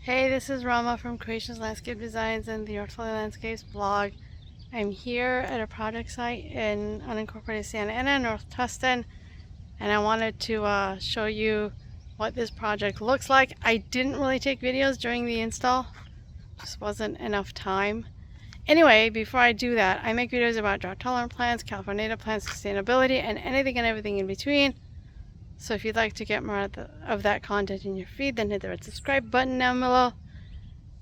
Hey, this is Rama from Creations Landscape Designs and the Artfully Landscapes blog. I'm here at a project site in unincorporated Santa Ana, North Tustin, and I wanted to show you what this project looks like. I didn't really take videos during the install, just wasn't enough time. Anyway, before I do that, I make videos about drought-tolerant plants, California native plants, sustainability, and anything and everything in between. So if you'd like to get more of that content in your feed, then hit the red subscribe button down below.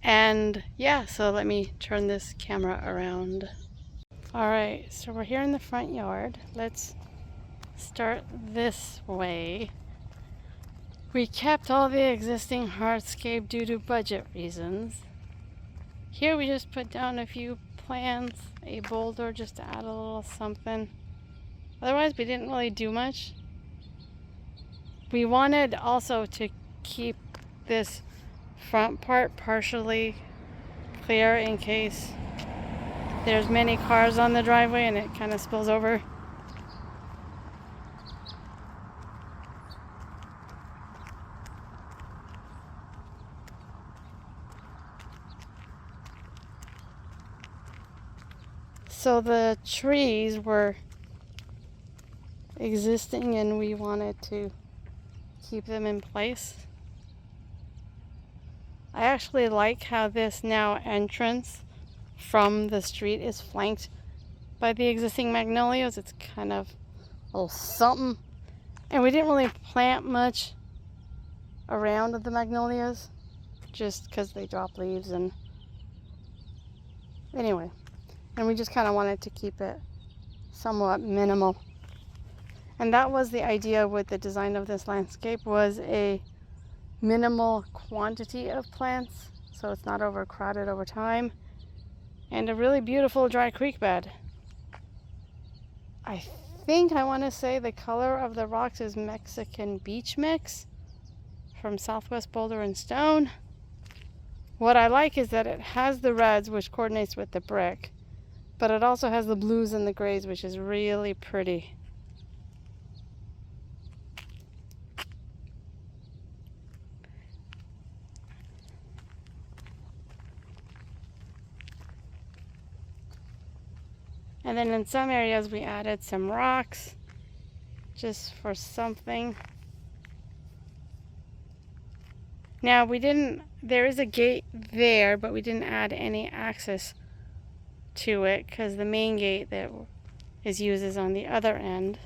And yeah, so let me turn this camera around. Alright, so we're here in the front yard. Let's start this way. We kept all the existing hardscape due to budget reasons. Here we just put down a few plants, a boulder just to add a little something. Otherwise we didn't really do much. We wanted also to keep this front part partially clear in case there's many cars on the driveway and it kind of spills over. So the trees were existing and we wanted to keep them in place. I actually like how this now entrance from the street is flanked by the existing magnolias. It's kind of a little something. And we didn't really plant much around the magnolias just because they drop leaves and anyway. And we just kind of wanted to keep it somewhat minimal. And that was the idea with the design of this landscape, was a minimal quantity of plants so it's not overcrowded over time, and a really beautiful dry creek bed. I think I want to say the color of the rocks is Mexican beach mix from Southwest Boulder and Stone. What I like is that it has the reds, which coordinates with the brick, but it also has the blues and the grays, which is really pretty. And then in some areas we added some rocks just for something. Now there is a gate there, but we didn't add any access to it because the main gate that is used is on the other end.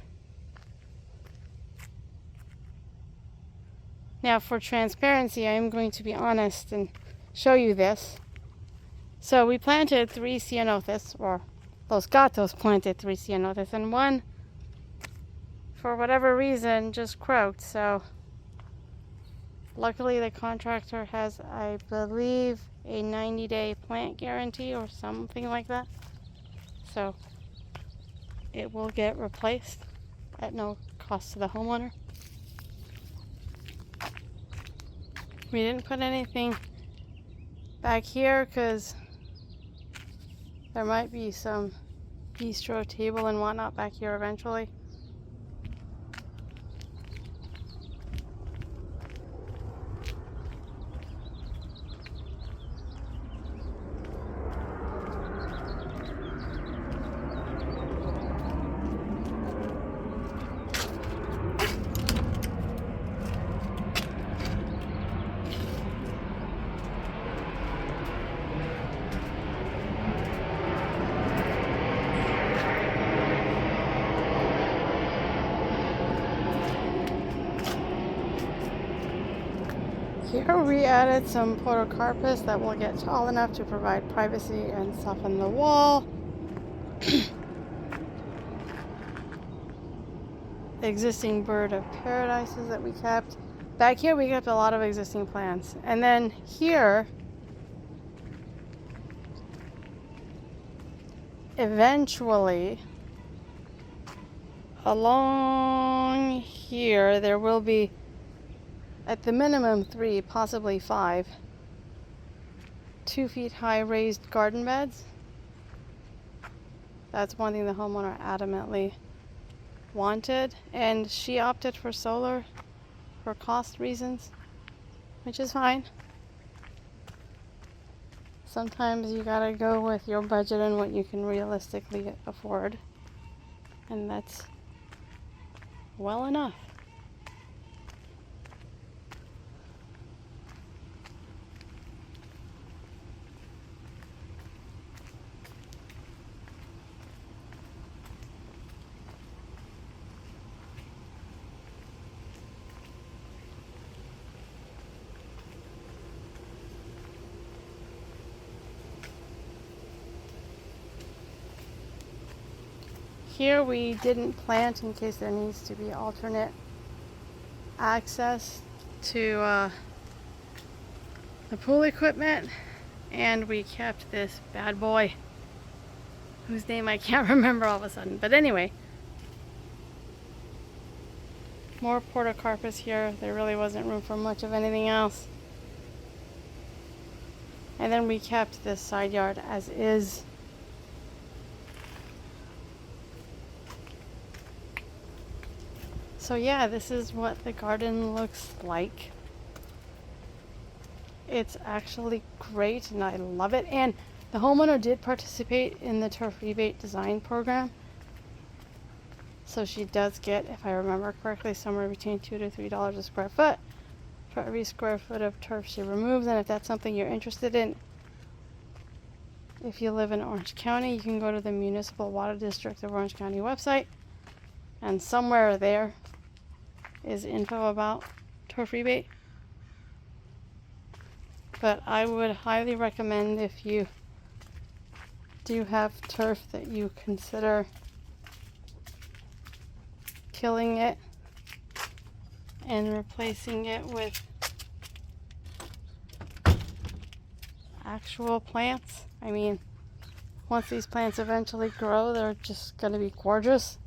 Now for transparency, I am going to be honest and show you this. So we planted 3 ceanothus, or Los Gatos planted 3 ceanothus, and one, for whatever reason, just croaked. So luckily the contractor has, I believe, a 90-day plant guarantee or something like that. So it will get replaced at no cost to the homeowner. We didn't put anything back here because there might be some bistro table and whatnot back here eventually. Here we added some podocarpus that will get tall enough to provide privacy and soften the wall. Existing bird of paradises that we kept. Back here we kept a lot of existing plants. And then here, eventually, along here, there will be at the minimum 3, possibly 5, 2 feet high raised garden beds. That's one thing the homeowner adamantly wanted, and she opted for solar for cost reasons, which is fine. sometimes you gotta go with your budget and what you can realistically afford. And that's well enough. Here we didn't plant in case there needs to be alternate access to the pool equipment, and we kept this bad boy whose name I can't remember all of a sudden. But anyway, more portocarpus here. There really wasn't room for much of anything else. And then we kept this side yard as is. So yeah, this is what the garden looks like. It's actually great and I love it. And the homeowner did participate in the turf rebate design program. So she does get, if I remember correctly, somewhere between $2 to $3 a square foot for every square foot of turf she removes. And if that's something you're interested in, if you live in Orange County, you can go to the Municipal Water District of Orange County website, and somewhere there is info about turf rebate. But I would highly recommend, if you do have turf, that you consider killing it and replacing it with actual plants. I mean, once these plants eventually grow, they're just going to be gorgeous.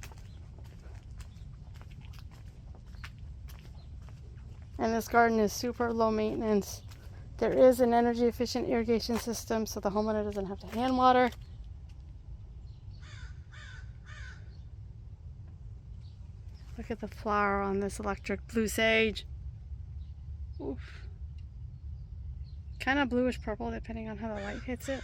And this garden is super low maintenance. There is an energy efficient irrigation system, so the homeowner doesn't have to hand water. Look at the flower on this electric blue sage. Oof. Kind of bluish purple depending on how the light hits it.